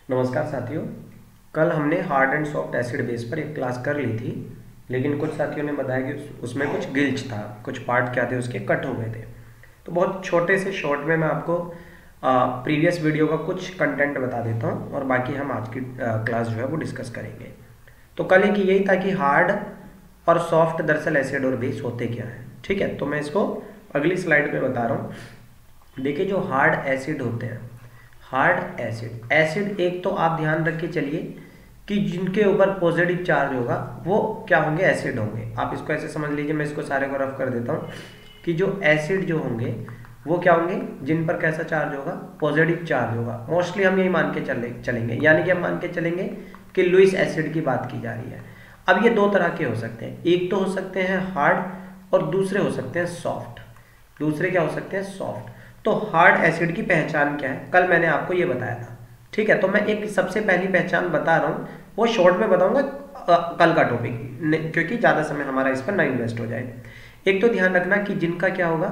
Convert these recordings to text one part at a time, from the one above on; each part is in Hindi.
नमस्कार साथियों। कल हमने hard and soft acid base पर एक क्लास कर ली थी, लेकिन कुछ साथियों ने बताया कि उसमें कुछ गिल्च था, कुछ पार्ट क्या थे उसके कट हो गए थे। तो बहुत छोटे से शॉर्ट में मैं आपको प्रीवियस वीडियो का कुछ कंटेंट बता देता हूँ और बाकी हम आज की क्लास जो है वो डिस्कस करेंगे। तो कल एक यही था कि हार्ड और सॉफ्ट दरअसल एसिड और बेस होते क्या हैं। ठीक है, तो मैं इसको अगली स्लाइड पे बता रहा हूँ। देखिए, जो हार्ड एसिड होते हैं, हार्ड एसिड एसिड एक तो आप ध्यान रख के चलिए कि जिनके ऊपर पॉजिटिव चार्ज होगा वो क्या होंगे, एसिड होंगे। आप इसको ऐसे समझ लीजिए, मैं इसको सारे को रफ कर देता हूँ कि जो एसिड जो होंगे वो क्या होंगे, जिन पर कैसा चार्ज होगा, पॉजिटिव चार्ज होगा। मोस्टली हम यही मान के चलेंगे, यानी कि हम मान के चलेंगे कि लुईस एसिड की बात की जा रही है। अब ये दो तरह के हो सकते हैं, एक तो हो सकते हैं हार्ड और दूसरे हो सकते हैं सॉफ्ट। दूसरे क्या हो सकते हैं, सॉफ्ट। तो हार्ड एसिड की पहचान क्या है, कल मैंने आपको ये बताया था। ठीक है, तो मैं एक सबसे पहली पहचान बता रहा हूँ, वो शॉर्ट में बताऊंगा कल का टॉपिक, क्योंकि ज़्यादा समय हमारा इस पर ना इन्वेस्ट हो जाए। एक तो ध्यान रखना कि जिनका क्या होगा,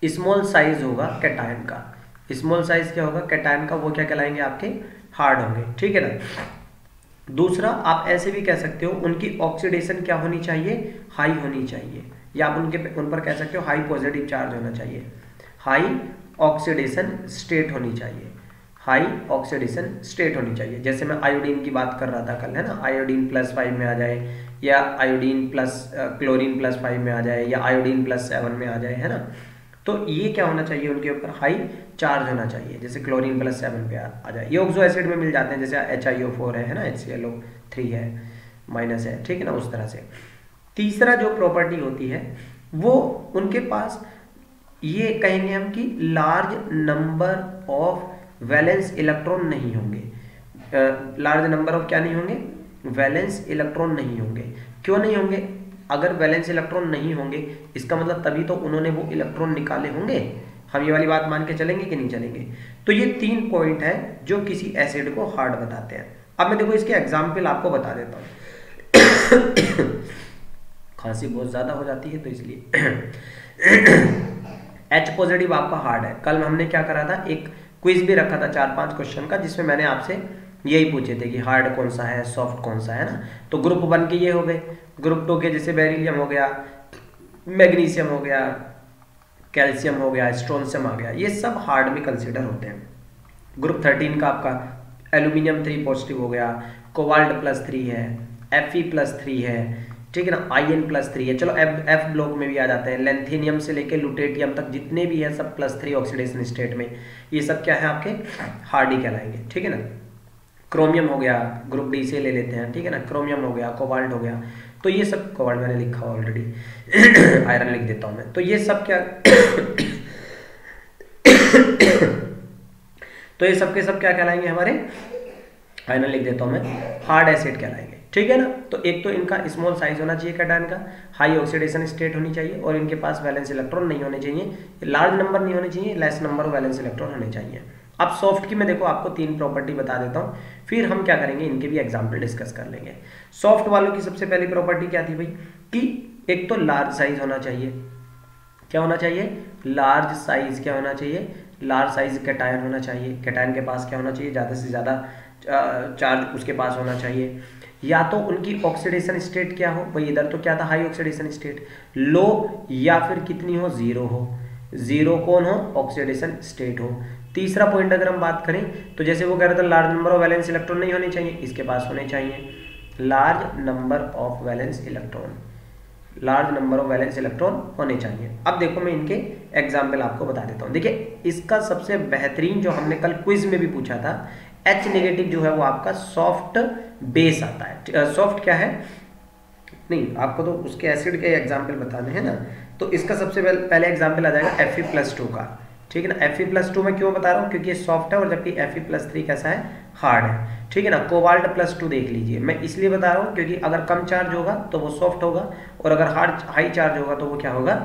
स्मॉल साइज होगा कैटायन का। स्मॉल साइज क्या होगा, कैटायन का, वो क्या कहलाएंगे, आपके हार्ड होंगे। ठीक है ना। दूसरा, आप ऐसे भी कह सकते हो उनकी ऑक्सीडेशन क्या होनी चाहिए, हाई होनी चाहिए, या आप उन पर कह सकते हो हाई पॉजिटिव चार्ज होना चाहिए, हाई ऑक्सीडेशन स्टेट होनी चाहिए, हाई ऑक्सीडेशन स्टेट होनी चाहिए। जैसे मैं आयोडीन की बात कर रहा था कल, है ना, आयोडीन +5 में आ जाए, या आयोडीन प्लस क्लोरीन +5 में आ जाए, या आयोडीन +7 में आ जाए, है ना। तो ये क्या होना चाहिए, उनके ऊपर हाई चार्ज होना चाहिए। जैसे क्लोरीन +7 पे आ जाए। ये ऑक्सो एसिड में मिल जाते हैं, जैसे HiO4 है ना, HClO3 है, माइनस है, ठीक है ना, उस तरह से। तीसरा जो प्रॉपर्टी होती है वो उनके पास, ये कहेंगे हम कि large number of valence electron नहीं होंगे। लार्ज नंबर ऑफ क्या नहीं होंगे, वैलेंस इलेक्ट्रॉन नहीं होंगे। क्यों नहीं होंगे, अगर वैलेंस इलेक्ट्रॉन नहीं होंगे इसका मतलब तभी तो उन्होंने वो इलेक्ट्रॉन निकाले होंगे। हम ये वाली बात मान के चलेंगे कि नहीं चलेंगे। तो ये 3 पॉइंट है जो किसी एसिड को हार्ड बताते हैं। अब मैं देखो इसके एग्जाम्पल आपको बता देता हूँ। खांसी बहुत ज्यादा हो जाती है तो इसलिए। H पॉजिटिव आपका हार्ड है। कल हमने क्या करा था, एक क्विज भी रखा था 4-5 क्वेश्चन का, जिसमें मैंने आपसे यही पूछे थे कि हार्ड कौन सा है, सॉफ्ट कौन सा है ना। तो ग्रुप 1 के ये हो गए, ग्रुप 2 के जैसे बेरिलियम हो गया, मैग्नीशियम हो गया, कैल्शियम हो गया, स्ट्रोंशियम आ गया, ये सब हार्ड में कंसिडर होते हैं। ग्रुप 13 का आपका एल्यूमिनियम 3 पॉजिटिव हो गया, कोबाल्ट +3 है, Fe+3 है, ठीक है ना, In+3 है। चलो F ब्लॉक में भी आ जाते हैं, लेंथेनियम से लेके लुटेटियम तक जितने भी हैं सब +3 ऑक्सीडेशन स्टेट में, ये सब क्या है, आपके हार्डी कहलाएंगे। ठीक है ना। क्रोमियम हो गया, ग्रुप डी से ले लेते हैं, ठीक है ना, क्रोमियम हो गया, कोबाल्ट हो गया, तो ये सब, कोबाल्ट मैंने लिखा ऑलरेडी। आयरन लिख देता हूं मैं। तो ये सब क्या तो ये सब के सब क्या कहलाएंगे हमारे, आयरन लिख देता हूं मैं, हार्ड एसिड कहलाएंगे। ठीक है ना। तो एक तो इनका स्मॉल साइज होना चाहिए कैटायन का, हाई ऑक्सीडेशन स्टेट होनी चाहिए, और इनके पास वैलेंस इलेक्ट्रॉन नहीं होने चाहिए, लार्ज नंबर नहीं होने चाहिए, less number of valence electron होने चाहिए। अब सॉफ्ट की मैं देखो आपको 3 प्रॉपर्टी बता देता हूँ, फिर हम क्या करेंगे, इनके भी एग्जाम्पल डिस्कस कर लेंगे। सॉफ्ट वालों की सबसे पहली प्रॉपर्टी क्या थी भाई, कि एक तो लार्ज साइज होना चाहिए। क्या होना चाहिए, लार्ज साइज। क्या होना चाहिए, लार्ज साइज कैटायन होना चाहिए। कैटायन के पास क्या होना चाहिए, ज़्यादा से ज़्यादा चार्ज उसके पास होना चाहिए। या तो उनकी ऑक्सीडेशन स्टेट क्या हो भाई, इधर तो क्या था, हाई ऑक्सीडेशन स्टेट, लो, या फिर कितनी हो, 0 हो। 0 कौन हो, ऑक्सीडेशन स्टेट हो। तीसरा पॉइंट अगर हम बात करें तो जैसे वो कह रहे थे large number of valence electron नहीं होने चाहिए, इसके पास होने चाहिए large number of valence electron, large number of valence electron होने चाहिए। अब देखो मैं इनके एग्जाम्पल आपको बता देता हूँ। देखिए, इसका सबसे बेहतरीन जो हमने कल क्विज में भी पूछा था, H नेगेटिव जो है वो आपका सॉफ्ट बेस आता है। सॉफ्ट क्या है, नहीं आपको तो उसके एसिड के एग्जाम्पल बताने हैं ना, तो इसका सबसे पहले एग्जाम्पल आ जाएगा Fe+2 का। ठीक है ना, Fe+2 में क्यों बता रहा हूँ, क्योंकि ये सॉफ्ट है, और जबकि Fe+3 कैसा है, हार्ड है। ठीक है ना। कोबाल्ट +2 देख लीजिए, मैं इसलिए बता रहा हूँ क्योंकि अगर कम चार्ज होगा तो वो सॉफ्ट होगा, और अगर हाई चार्ज होगा तो वो क्या होगा,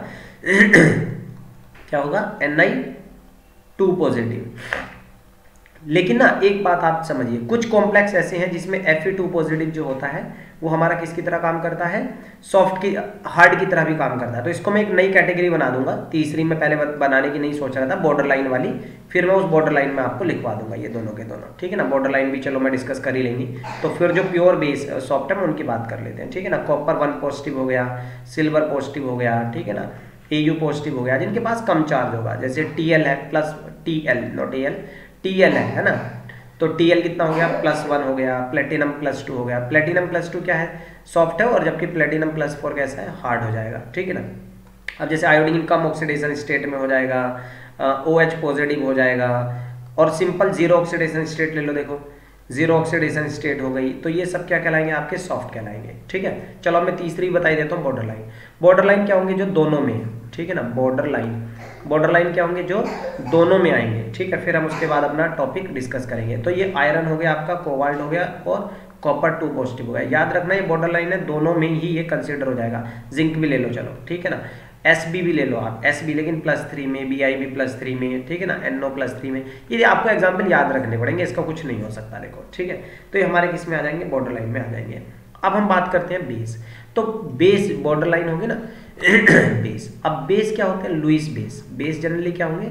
क्या होगा, Ni2 पॉजिटिव। लेकिन ना एक बात आप समझिए, कुछ कॉम्प्लेक्स ऐसे हैं जिसमें Fe2 पॉजिटिव जो होता है वो हमारा किसकी तरह काम करता है, सॉफ्ट की, हार्ड की तरह भी काम करता है। तो इसको मैं एक नई कैटेगरी बना दूंगा, तीसरी में पहले बनाने की नहीं सोच रहा था, बॉर्डर लाइन वाली, फिर मैं उस बॉर्डर लाइन में आपको लिखवा दूंगा ये दोनों के दोनों, ठीक है ना। बॉर्डर लाइन भी चलो मैं डिस्कस कर ही लेंगी। तो फिर जो प्योर बेस सॉफ्ट है उनकी बात कर लेते हैं, ठीक है ना। कॉपर 1 पॉजिटिव हो गया, सिल्वर पॉजिटिव हो गया, ठीक है ना, Au पॉजिटिव हो गया, जिनके पास कम चार्ज होगा, जैसे Tl है plus Tl not Al, Tl है ना, तो Tl कितना हो गया, +1 हो गया, प्लेटिनम +2 हो गया। प्लेटिनम +2 क्या है, सॉफ्ट है, और जबकि प्लेटिनम +4 कैसा है, हार्ड हो जाएगा, ठीक है ना। अब जैसे आयोडीन कम ऑक्सीडेशन स्टेट में हो जाएगा, OH पॉजिटिव हो जाएगा, और सिंपल जीरो ऑक्सीडेशन स्टेट ले लो, देखो जीरो ऑक्सीडेशन स्टेट हो गई, तो ये सब क्या कहलाएंगे, आपके सॉफ्ट कहलाएंगे, ठीक है। चलो मैं तीसरी बताई देता हूँ, बॉर्डर लाइन। बॉर्डर लाइन क्या होंगे, जो दोनों में, ठीक है ना, बॉर्डर लाइन क्या होंगे, जो दोनों में आएंगे, ठीक है। फिर हम उसके बाद अपना टॉपिक डिस्कस करेंगे। तो ये आयरन हो गया आपका, कोबाल्ट हो गया, और कॉपर 2 पॉजिटिव हो गया। याद रखना ये बॉर्डर लाइन है, दोनों में ही ये कंसिडर हो जाएगा। जिंक भी ले लो, चलो ठीक है ना, Sb भी ले लो आप, Sb लेकिन +3 में, Bi भी +3 में, ठीक है ना, NO +3 में। ये आपको एग्जाम्पल याद रखने पड़ेंगे, इसका कुछ नहीं हो सकता, देखो ठीक है। तो ये हमारे किस में आ जाएंगे, बॉर्डर लाइन में आ जाएंगे। अब हम बात करते हैं बेस। तो बेस बॉर्डर लाइन होगी ना बेस। अब बेस क्या होते हैं, लुईस बेस। बेस जनरली क्या होंगे,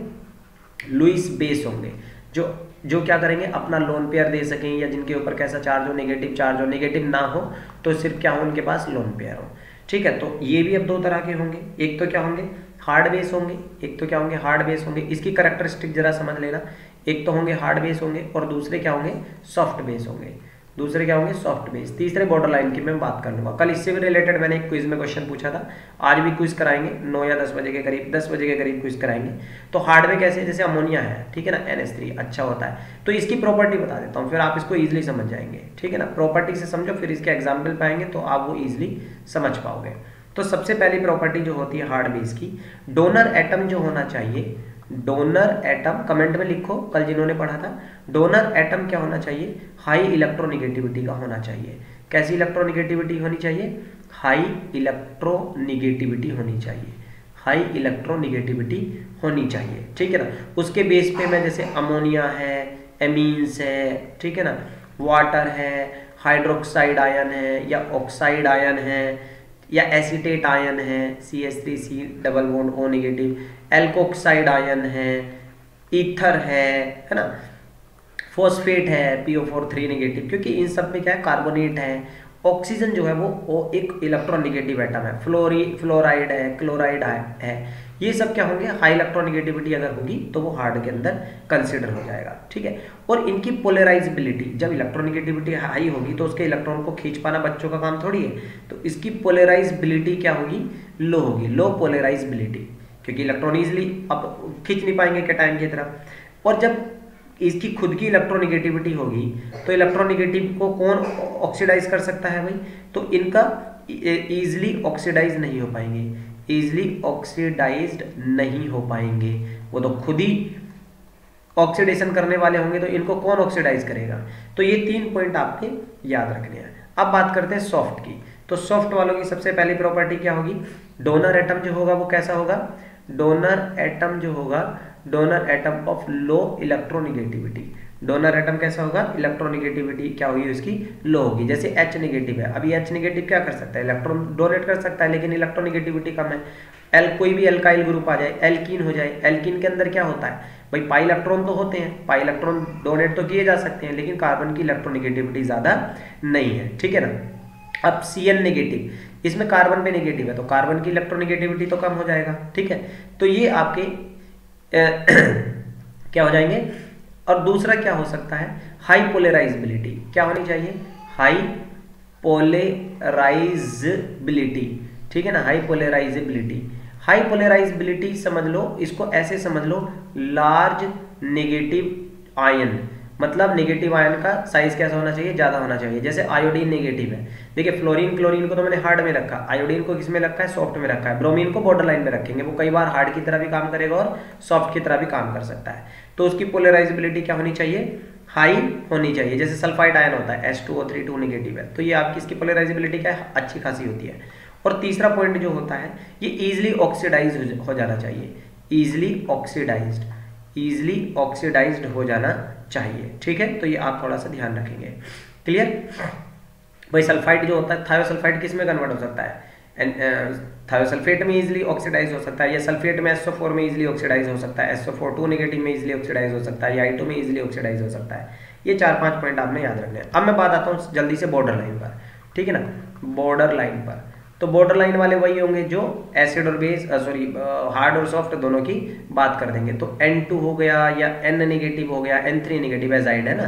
लुईस बेस होंगे, जो क्या करेंगे, अपना लोन पेयर दे सकें, या जिनके ऊपर कैसा चार्ज हो, नेगेटिव चार्ज हो, नेगेटिव ना हो तो सिर्फ क्या हो, उनके पास लोन पेयर हो, ठीक है। तो ये भी अब दो तरह के होंगे, एक तो क्या होंगे, हार्ड बेस होंगे, एक तो क्या होंगे, हार्ड बेस होंगे। इसकी कैरेक्टरिस्टिक जरा समझ लेना, एक तो होंगे हार्ड बेस होंगे, और दूसरे क्या होंगे, सॉफ्ट बेस होंगे। दूसरे क्या होंगे, सॉफ्ट बेस। तीसरे बॉर्डर लाइन की मैं बात कर लूंगा। कल इससे भी रिलेटेड मैंने एक क्विज में क्वेश्चन पूछा था, आज भी क्विज कराएंगे 9 या 10 बजे के करीब, 10 बजे के करीब क्विज कराएंगे। तो हार्ड में कैसे, जैसे अमोनिया है, ठीक है ना, NH3 अच्छा होता है, तो इसकी प्रॉपर्टी बता देता हूँ, फिर आप इसको ईजिली समझ जाएंगे, ठीक है ना। प्रॉपर्टी से समझो, फिर इसके एग्जाम्पल पाएंगे तो आप वो ईजिली समझ पाओगे। तो सबसे पहली प्रॉपर्टी जो होती है हार्ड बेस की, डोनर एटम जो होना चाहिए, डोनर एटम, कमेंट में लिखो कल जिन्होंने पढ़ा था, डोनर एटम क्या होना चाहिए, हाई इलेक्ट्रोनिगेटिविटी का होना चाहिए। कैसी इलेक्ट्रोनिगेटिविटी होनी चाहिए, हाई इलेक्ट्रोनिगेटिविटी होनी चाहिए, हाई इलेक्ट्रोनिगेटिविटी होनी चाहिए, ठीक है ना। उसके बेस पे मैं जैसे अमोनिया है, एमीन्स है, ठीक है ना, वाटर है, हाइड्रोक्साइड आयन है, या ऑक्साइड आयन है, या एसीटेट आयन है, CH3C double bond O negative, alkoxide ion है, ईथर है ना, फॉस्फेट है, PO4 3 नेगेटिव, क्योंकि इन सब में क्या है, कार्बोनेट है। ऑक्सीजन जो है वो एक इलेक्ट्रोनिगेटिव एटम है, फ्लोराइड है, क्लोराइड है, ये सब क्या होंगे, हाई इलेक्ट्रोनिगेटिविटी अगर होगी तो वो हार्ड के अंदर कंसिडर हो जाएगा, ठीक है। और इनकी पोलराइजेबिलिटी, जब इलेक्ट्रोनिगेटिविटी हाई होगी तो उसके इलेक्ट्रॉन को खींच पाना बच्चों का काम थोड़ी है, तो इसकी पोलराइजेबिलिटी क्या होगी, लो होगी, लो पोलराइजेबिलिटी, क्योंकि इलेक्ट्रॉन इजिली अब खींच नहीं पाएंगे कैटायन की तरफ। और जब इसकी खुद की इलेक्ट्रोनिगेटिविटी होगी तो इलेक्ट्रोनिगेटिव को कौन ऑक्सीडाइज कर सकता है भाई, तो इनका इजिली ऑक्सीडाइज नहीं हो पाएंगे, इजिली ऑक्सीडाइज्ड नहीं हो पाएंगे, वो तो खुद ही ऑक्सीडेशन करने वाले होंगे, तो इनको कौन ऑक्सीडाइज करेगा। तो ये 3 पॉइंट आपके याद रखने हैं। अब बात करते हैं सॉफ्ट की। तो सॉफ्ट वालों की सबसे पहली प्रॉपर्टी क्या होगी, डोनर एटम जो होगा वो कैसा होगा, डोनर एटम जो होगा, donor atom of low electronegativity. Donor atom कैसा होगा, इलेक्ट्रोनिगेटिविटी क्या होगी उसकी, लो होगी। जैसे H नेगेटिव है, अभी H नेगेटिव क्या कर सकता है, इलेक्ट्रॉन डोनेट कर सकता है, लेकिन इलेक्ट्रोनिगेटिविटी कम है। कोई भी एल्काइल ग्रुप आ जाए, एल्कीन हो जाए, एल्कीन के अंदर क्या होता है भाई, पाई इलेक्ट्रॉन तो होते हैं, पाई इलेक्ट्रॉन डोनेट तो किए जा सकते हैं, लेकिन कार्बन की इलेक्ट्रोनिगेटिविटी ज्यादा नहीं है, ठीक है ना। अब Cl नेगेटिव, इसमें कार्बन पे नेगेटिव है, तो कार्बन की इलेक्ट्रोनिगेटिविटी तो कम हो जाएगा, ठीक है। तो ये आपके क्या हो जाएंगे। और दूसरा क्या हो सकता है, हाई पोलराइजेबिलिटी, क्या होनी चाहिए, हाई पोलराइजेबिलिटी, ठीक है ना, हाई पोलराइजेबिलिटी। हाई पोलराइजेबिलिटी समझ लो, इसको ऐसे समझ लो, लार्ज नेगेटिव आयन, मतलब नेगेटिव आयन का साइज कैसा होना चाहिए, ज्यादा होना चाहिए। जैसे आयोडीन नेगेटिव है, देखिए फ्लोरीन क्लोरीन को तो मैंने हार्ड में रखा, आयोडीन को किस में रखा है, सॉफ्ट में रखा है। ब्रोमीन को बॉर्डर लाइन में रखेंगे, वो कई बार हार्ड की तरह भी काम करेगा और सॉफ्ट की तरह भी काम कर सकता है। तो उसकी पोलराइजेबिलिटी क्या होनी चाहिए, हाई होनी चाहिए। जैसे सल्फाइड आयन होता है, H2O3 2 नेगेटिव है, तो ये आपकी इसकी पोलराइजेबिलिटी क्या है, अच्छी खासी होती है। और तीसरा पॉइंट जो होता है, ये इजिली ऑक्सीडाइज हो जाना चाहिए, इजिली ऑक्सीडाइज्ड हो जाना चाहिए, ठीक है। तो ये आप थोड़ा सा ध्यान रखेंगे, क्लियर। भाई सल्फाइड जो होता है, थायोसल्फाइड किस में कन्वर्ट हो सकता है, थायोसल्फेट में इजीली ऑक्सीडाइज हो सकता है, या सल्फेट में SO4 में इजीली ऑक्सीडाइज हो सकता है, SO4 नेगेटिव में इजीली ऑक्सीडाइज हो सकता है, या I2 में इजीली ऑक्सीडाइज हो सकता है। ये 4-5 पॉइंट आपने याद रखने हैं। अब मैं बात आता हूँ जल्दी से बॉर्डर लाइन पर, ठीक है ना। बॉर्डर लाइन पर तो बॉर्डर लाइन वाले वही होंगे जो एसिड और बेस, सॉरी हार्ड और सॉफ्ट दोनों की बात कर देंगे। तो N2 हो गया या N नेगेटिव हो गया, N3 नेगेटिव एजाइड है ना,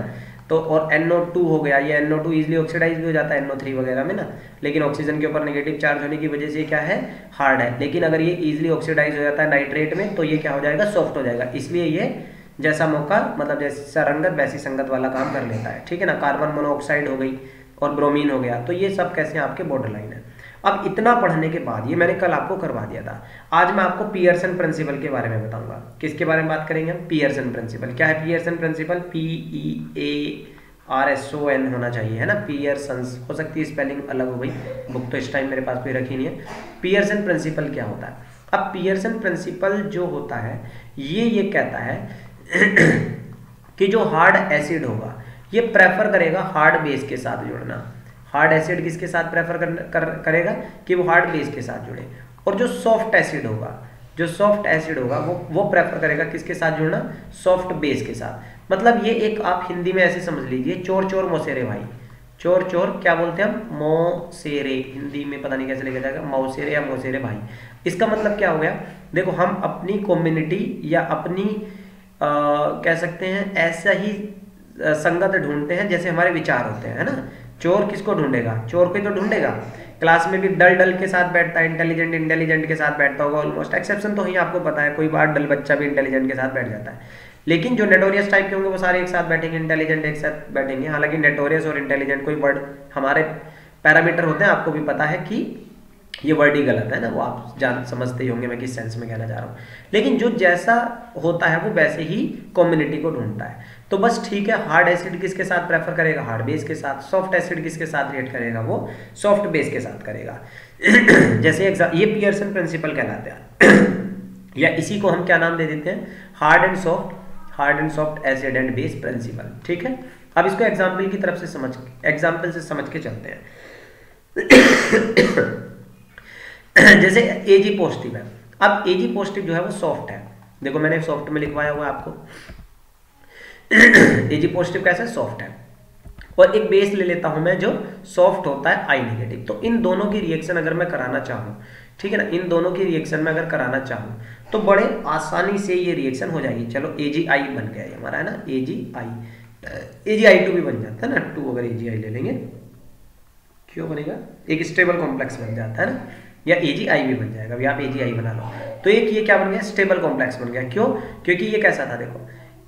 तो और NO2 हो गया, ये NO2 इजीली ऑक्सीडाइज भी हो जाता है NO3 वगैरह में ना, लेकिन ऑक्सीजन के ऊपर नेगेटिव चार्ज होने की वजह से क्या है, हार्ड है। लेकिन अगर ये इजीली ऑक्सीडाइज हो जाता है नाइट्रेट में तो ये क्या हो जाएगा, सॉफ्ट हो जाएगा। इसलिए ये जैसा मौका, मतलब जैसा रंगत वैसी संगत वाला काम कर लेता है, ठीक है ना। कार्बन मोनोऑक्साइड हो गई और ब्रोमीन हो गया, तो ये सब कैसे आपके बॉर्डर लाइन है। अब इतना पढ़ने के बाद, ये मैंने कल आपको करवा दिया था, आज मैं आपको पियर्सन प्रिंसिपल के बारे में बताऊंगा। किसके बारे में बात करेंगे हम, पियर्सन प्रिंसिपल। क्या है पियर्सन प्रिंसिपल, PEARSON होना चाहिए, है ना। पियर्सन्स हो सकती है स्पेलिंग अलग हो गई, बुक तो इस टाइम मेरे पास कोई रखी नहीं है। पियर्सन प्रिंसिपल क्या होता है, अब पियर्सन प्रिंसिपल जो होता है ये कहता है कि जो हार्ड एसिड होगा ये प्रेफर करेगा हार्ड बेस के साथ जुड़ना। हार्ड एसिड किसके साथ प्रेफर करेगा कि वो हार्ड बेस के साथ जुड़े। और जो सॉफ्ट एसिड होगा, जो सॉफ्ट एसिड होगा वो प्रेफर करेगा किसके साथ जुड़ना, सॉफ्ट बेस के साथ। मतलब ये एक आप हिंदी में ऐसे समझ लीजिए, चोर चोर मोसेरे भाई। चोर चोर क्या बोलते हैं हम, मोसेरे, हिंदी में पता नहीं कैसे लिखा जाएगा, मौसेरे या मोसेरे भाई। इसका मतलब क्या हो गया, देखो हम अपनी कम्युनिटी या अपनी कह सकते हैं ऐसा ही संगत ढूंढते हैं जैसे हमारे विचार होते हैं, है ना। चोर किसको ढूंढेगा, चोर को तो ढूंढेगा। क्लास में भी डल डल के साथ बैठता है, इंटेलिजेंट इंटेलिजेंट के साथ बैठता होगा ऑलमोस्ट, एक्सेप्शन तो ही आपको पता है, कोई बार डल बच्चा भी इंटेलिजेंट के साथ बैठ जाता है। लेकिन जो नेटोरियस टाइप के होंगे वो सारे एक साथ बैठेंगे, इंटेलिजेंट एक साथ बैठेंगे। हालांकि नेटोरियस और इंटेलिजेंट कोई वर्ड हमारे पैरामीटर होते हैं, आपको भी पता है कि ये वर्ड ही गलत है ना, वो आप समझते ही होंगे मैं किस सेंस में कहना चाह रहा हूँ। लेकिन जो जैसा होता है वो वैसे ही कम्युनिटी को ढूंढता है। तो बस ठीक है, हार्ड एसिड किसके साथ प्रेफर करेगा, हार्ड बेस के साथ। सॉफ्ट एसिड किसके साथ रिएक्ट करेगा, वो सॉफ्ट बेस के साथ करेगा। जैसे ये पियर्सन प्रिंसिपल कहलाता है या इसी को हम क्या नाम दे देते हैं, hard and soft acid and base principle, ठीक है। अब इसको एग्जाम्पल की तरफ से एग्जाम्पल से समझ के चलते हैं। जैसे Ag पॉजिटिव है, अब Ag पॉजिटिव जो है वो सॉफ्ट है, देखो मैंने सॉफ्ट में लिखवाया हुआ है आपको। Ag पॉजिटिव कैसा है, सॉफ्ट है। और एक बेस ले लेता हूं मैं जो सॉफ्ट होता है I नेगेटिव। तो इन दोनों की रिएक्शन अगर मैं कराना चाहूं, ठीक है ना, इन दोनों की रिएक्शन में अगर कराना चाहूं तो बड़े आसानी से ये रिएक्शन हो जाएगी। चलो AgI बन गया हमारा, है ना, AgI2 भी बन जाता है ना, 2 अगर AgI ले लेंगे क्यों बनेगा, एक स्टेबल कॉम्प्लेक्स बन जाता है ना, या AgI भी बन जाएगा, अभी आप AgI बना लो। तो एक ये क्या बन गया, स्टेबल कॉम्प्लेक्स बन गया। क्यों, क्योंकि ये कैसा था, देखो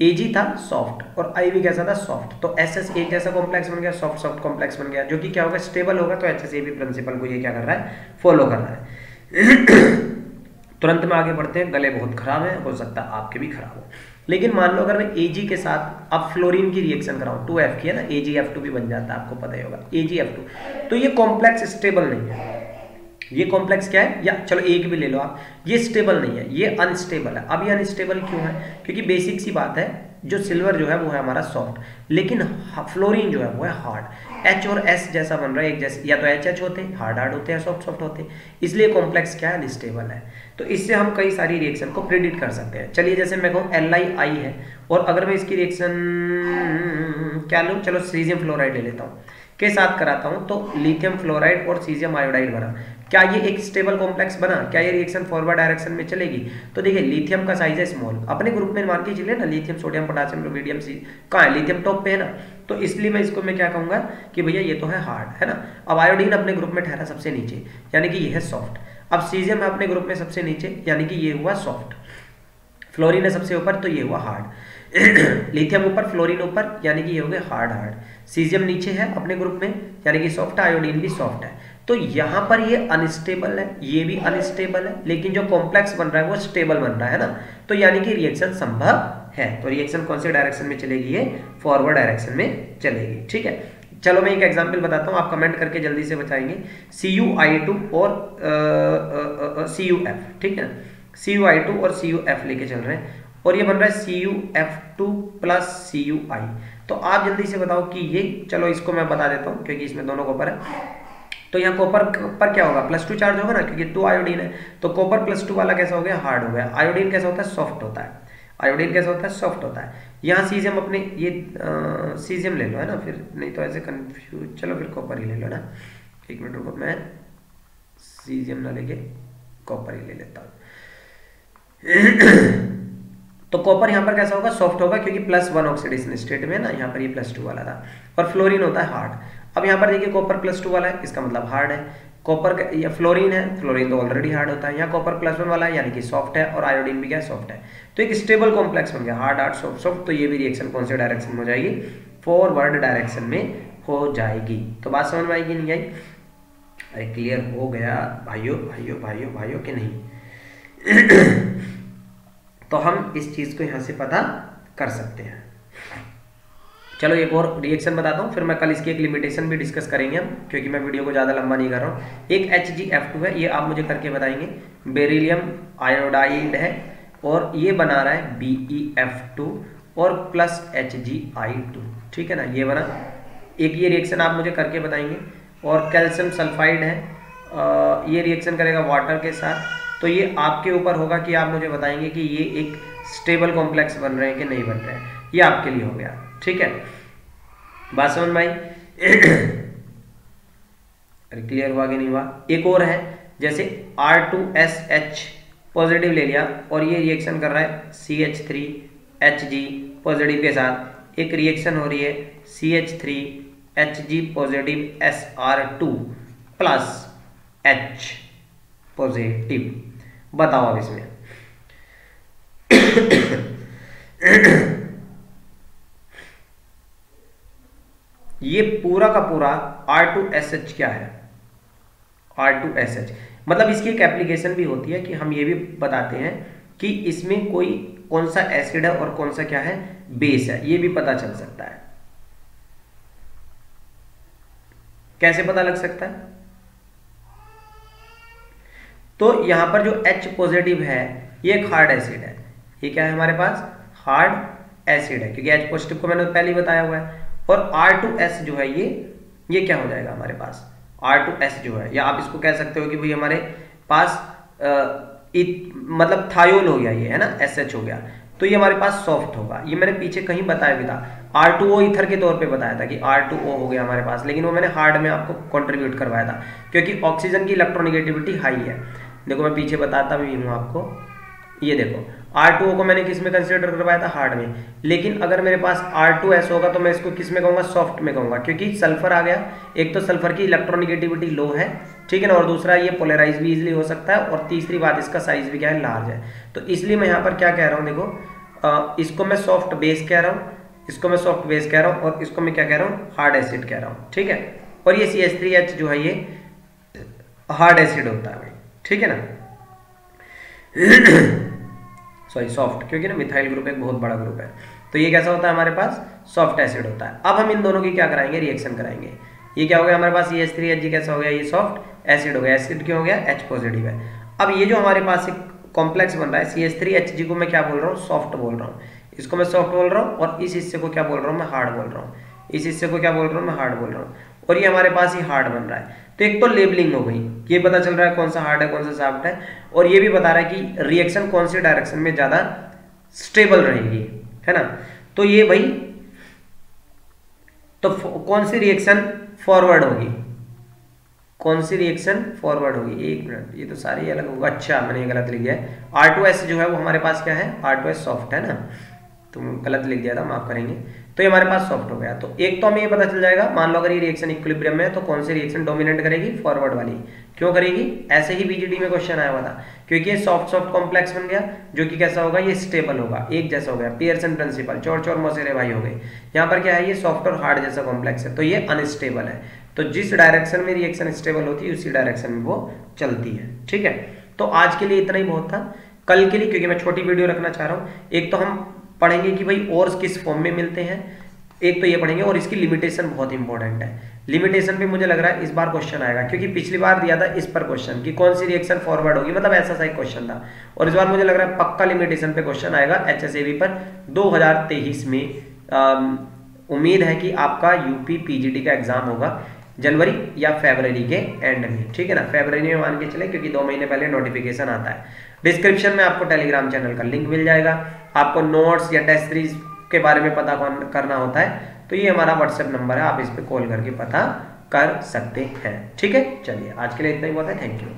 Ag था सॉफ्ट और I भी कैसा था, सॉफ्ट। तो SS एक जैसा कॉम्प्लेक्स बन गया, सॉफ्ट कॉम्प्लेक्स बन गया, जो कि क्या होगा, स्टेबल होगा। तो HSA भी प्रिंसिपल को ये क्या कर रहा है, फॉलो कर रहा है। तुरंत में आगे बढ़ते हैं, गले बहुत खराब है, हो सकता है आपके भी खराब हो। लेकिन मान लो अगर मैं Ag के साथ अब फ्लोरीन की रिएक्शन कराऊं, 2F की है ना, AgF2 भी बन जाता है, आपको पता ही होगा AgF2। तो ये कॉम्प्लेक्स स्टेबल नहीं है, ये कॉम्प्लेक्स क्या है, या चलो एक भी ले लो आप, ये स्टेबल नहीं है, ये अनस्टेबल है। अब ये अनस्टेबल क्यों है, क्योंकि बेसिक सी बात है, जो सिल्वर जो है वो है हमारा सॉफ्ट, लेकिन फ्लोरीन जो है वो है हार्ड। H और S जैसा बन रहा है, एक जैसे, या तो HH होते हैं, हार्ड होते हैं, सॉफ्ट होते हैं, इसलिए कॉम्प्लेक्स क्या है, अनस्टेबल है। तो इससे हम कई सारी रिएक्शन को प्रेडिक्ट कर सकते हैं। चलिए जैसे मैं कहूँ LiI है, और अगर मैं इसकी रिएक्शन क्या लूँ, चलो सीजियम फ्लोराइड ले लेता हूँ के साथ कराता हूँ, तो लिथियम फ्लोराइड और सीजियम आयोडाइड बना। क्या ये एक स्टेबल कॉम्प्लेक्स बना, क्या ये रिएक्शन फॉरवर्ड डायरेक्शन में चलेगी। तो देखिए लिथियम का साइज है स्मॉल, अपने ग्रुप में मान के चलिए ना, लिथियम सोडियम पोटेशियम रुबिडियम सी कहाँ है, लिथियम टॉप पे है ना, तो इसलिए मैं इसको मैं क्या कहूँगा कि भैया ये तो है हार्ड, है ना। अब आयोडीन अपने ग्रुप में ठहरा सबसे नीचे, यानी कि ये है सॉफ्ट। अब सीजियम है अपने ग्रुप में सबसे नीचे, यानी कि ये हुआ सॉफ्ट। फ्लोरीन है सबसे ऊपर, तो ये हुआ हार्ड। लिथियम ऊपर, फ्लोरीन ऊपर, यानी कि ये हो गए हार्ड। सीजियम नीचे है अपने ग्रुप में, यानी कि सॉफ्ट, आयोडीन भी सॉफ्ट है। तो यहाँ पर ये अनस्टेबल है, ये भी अनस्टेबल है, लेकिन जो कॉम्प्लेक्स बन रहा है वो स्टेबल बन रहा है ना, तो यानी कि रिएक्शन संभव है। तो रिएक्शन कौन से डायरेक्शन में चलेगी, ये फॉरवर्ड डायरेक्शन में चलेगी, ठीक है। चलो मैं एक एग्जांपल बताता हूँ, आप कमेंट करके जल्दी से बताएंगे। CuI2 और CuF, ठीक है, CuI2 और CuF लेके चल रहे हैं, और ये बन रहा है CuF2 प्लस CuI। तो आप जल्दी से बताओ कि ये, चलो इसको मैं बता देता हूँ क्योंकि इसमें दोनों कॉपर है। तो यहाँ कॉपर पर क्या होगा, +2 चार्ज होगा ना, क्योंकि 2 आयोडीन है। तो कॉपर +2 वाला कैसा हो गया, हार्ड हो गया। आयोडीन कैसा होता है, सॉफ्ट होता है। आयोडीन कैसा होता है, सॉफ्ट होता है। यहाँ सीजियम अपने ये सीजियम ले लो है ना, फिर नहीं तो ऐसे कंफ्यूज, चलो फिर कॉपर ही ले लो ना। 1 मिनट रुको, मैं सीजियम ना लेके कॉपर ही ले लेता हूँ। तो कॉपर यहाँ पर कैसा होगा, सॉफ्ट होगा, क्योंकि +1 ऑक्सीडेशन स्टेट में ना, यहाँ पर ये +2 वाला था। और फ्लोरीन होता है हार्ड। अब यहाँ पर देखिए कॉपर +2 वाला है, इसका मतलब हार्ड है। कॉपर या फ्लोरीन है, फ्लोरीन तो ऑलरेडी हार्ड होता है। यहाँ कॉपर +1 वाला है, यानी कि सॉफ्ट है, और आयोडीन भी क्या, सॉफ्ट है। तो एक स्टेबल कॉम्प्लेक्स बन गया, हार्ड हार्ड सॉफ्ट सॉफ्ट। तो ये भी रिएक्शन कौन से डायरेक्शन में हो जाएगी, फॉरवर्ड डायरेक्शन में हो जाएगी। तो बात समझ में आएगी नहीं आई? अरे क्लियर हो गया भाइयों भाइयों भाइयों भाइयों कि नहीं? तो हम इस चीज को यहां से पता कर सकते हैं। चलो एक और रिएक्शन बताता हूँ, फिर मैं कल इसकी एक लिमिटेशन भी डिस्कस करेंगे हम, क्योंकि मैं वीडियो को ज़्यादा लंबा नहीं कर रहा हूँ। एक HgF2 है, ये आप मुझे करके बताएंगे। बेरिलियम आयोडाइड है और ये बना रहा है BeF2 और +HgI2, ठीक है ना, ये बना। एक ये रिएक्शन आप मुझे करके बताएंगे। और कैल्शियम सल्फाइड है, ये रिएक्शन करेगा वाटर के साथ। तो ये आपके ऊपर होगा कि आप मुझे बताएंगे कि ये एक स्टेबल कॉम्प्लेक्स बन रहे हैं कि नहीं बन रहे हैं। ये आपके लिए हो गया, ठीक है। बात समझ में आई? अरे क्लियर हुआ कि नहीं हुआ? एक और है, जैसे R2SH पॉजिटिव ले लिया और ये रिएक्शन कर रहा है CH3Hg पॉजिटिव के साथ। एक रिएक्शन हो रही है CH3Hg positive SR2 plus H positive. बताओ अब इसमें ये पूरा का पूरा R2SH क्या है, R2SH। मतलब इसकी एक एप्लीकेशन भी होती है कि हम ये भी बताते हैं कि इसमें कोई कौन सा एसिड है और कौन सा क्या है, बेस है, ये भी पता चल सकता है। कैसे पता लग सकता है? तो यहां पर जो H पॉजिटिव है ये एक हार्ड एसिड है। ये क्या है हमारे पास, हार्ड एसिड है, क्योंकि H पॉजिटिव को मैंने पहले ही बताया हुआ है। और R2S जो है ये क्या हो जाएगा हमारे पास, R2S जो है, या आप इसको कह सकते हो कि भाई हमारे पास मतलब थायोल हो गया, ये है ना, SH हो गया। तो ये हमारे पास सॉफ्ट होगा। ये मैंने पीछे कहीं बताया भी था, R2O ईथर के तौर पे बताया था कि R2O हो गया हमारे पास, लेकिन वो मैंने हार्ड में आपको कंट्रीब्यूट करवाया था, क्योंकि ऑक्सीजन की इलेक्ट्रोनेगेटिविटी हाई है। देखो मैं पीछे बताता भी हूँ आपको, ये देखो R2O को मैंने किस में कंसीडर करवाया था, हार्ड में। लेकिन अगर मेरे पास R2S होगा तो मैं इसको किस में कहूँगा, सॉफ्ट में कहूँगा, क्योंकि सल्फर आ गया। एक तो सल्फर की इलेक्ट्रोनेगेटिविटी लो है, ठीक है ना, और दूसरा ये पोलराइज भी इजीली हो सकता है, और तीसरी बात इसका साइज भी क्या है, लार्ज है। तो इसलिए मैं यहाँ पर क्या कह रहा हूँ, देखो इसको मैं सॉफ्ट बेस कह रहा हूँ, इसको मैं सॉफ्ट बेस कह रहा हूँ, और इसको मैं क्या कह रहा हूँ, हार्ड एसिड कह रहा हूँ, ठीक है। और ये CH3H जो है ये हार्ड एसिड होता है भाई, ठीक है ना, सॉरी सॉफ्ट, क्योंकि ना मिथाइल ग्रुप एक बहुत बड़ा ग्रुप है। तो ये कैसा होता है हमारे पास, सॉफ्ट एसिड होता है। अब हम इन दोनों की क्या कराएंगे, रिएक्शन कराएंगे। ये क्या हो गया हमारे पास, CH3Hg कैसा हो गया, ये सॉफ्ट एसिड हो गया। एसिड क्यों हो गया, H पॉजिटिव है। अब ये जो हमारे पास एक कॉम्प्लेक्स बन रहा है CH3Hg को मैं क्या बोल रहा हूँ, सॉफ्ट बोल रहा हूँ, इसको मैं सॉफ्ट बोल रहा हूँ, और इस हिस्से को क्या बोल रहा हूँ, मैं हार्ड बोल रहा हूँ, इस हिस्से को क्या बोल रहा हूँ, मैं हार्ड बोल रहा हूँ। और ये हमारे पास ही हार्ड बन रहा है। तो एक तो लेबलिंग हो गई, ये पता चल रहा है कौन सा हार्ड है कौन सा सॉफ्ट है, और ये भी बता रहा है कि रिएक्शन कौन से डायरेक्शन में ज्यादा स्टेबल रहेगी, है ना। तो ये भाई, तो कौन सी रिएक्शन फॉरवर्ड होगी, कौन सी रिएक्शन फॉरवर्ड होगी, एक मिनट, ये तो सारी अलग होगा। अच्छा मैंने ये गलत लिख दिया है। R2S जो है वो हमारे पास क्या है, R2S सॉफ्ट है ना, तो गलत लिख दिया था, माफ करेंगे। तो ये हमारे पास सॉफ्ट हो गया। तो एक तो हमें ये पता चल जाएगा, मान लो अगर ये रिएक्शन इक्विलिब्रियम में है तो कौन सी रिएक्शन डोमिनेट करेगी, फॉरवर्ड वाली। क्यों करेगी, ऐसे ही BGD में क्वेश्चन आया हुआ था, क्योंकि ये सॉफ्ट सॉफ्ट कॉम्प्लेक्स बन गया, जो कि कैसा होगा, ये स्टेबल होगा, एक जैसा हो गया, पियर्सन प्रिंसिपल, चौर चौर मौसेरे भाई हो गए। यहाँ पर क्या है, ये सॉफ्ट और हार्ड जैसा कॉम्प्लेक्स है, तो ये अनस्टेबल है। तो जिस डायरेक्शन में रिएक्शन स्टेबल होती है उसी डायरेक्शन में वो चलती है, ठीक है। तो आज के लिए इतना ही बहुत था। कल के लिए, क्योंकि मैं छोटी वीडियो रखना चाह रहा हूँ, एक तो हम पढ़ेंगे कि भाई और किस फॉर्म में मिलते हैं, एक तो ये पढ़ेंगे, और इसकी लिमिटेशन बहुत इंपॉर्टेंट है। लिमिटेशन भी मुझे लग रहा है इस बार क्वेश्चन आएगा, क्योंकि पिछली बार दिया था इस पर क्वेश्चन कि कौन सी रिएक्शन फॉरवर्ड होगी, मतलब ऐसा सा एक क्वेश्चन था। और इस बार मुझे लग रहा है पक्का लिमिटेशन पे क्वेश्चन आएगा HSAV पर 2023 में उम्मीद है कि आपका यूपी पीजीटी का एग्जाम होगा जनवरी या फरवरी के एंड में, ठीक है ना, फरवरी में मान के चले, क्योंकि 2 महीने पहले नोटिफिकेशन आता है। डिस्क्रिप्शन में आपको टेलीग्राम चैनल का लिंक मिल जाएगा। आपको नोट्स या टेस्ट सीरीज के बारे में पता करना होता है तो ये हमारा व्हाट्सएप नंबर है, आप इस पर कॉल करके पता कर सकते हैं, ठीक है। चलिए आज के लिए इतना ही बहुत है, थैंक यू।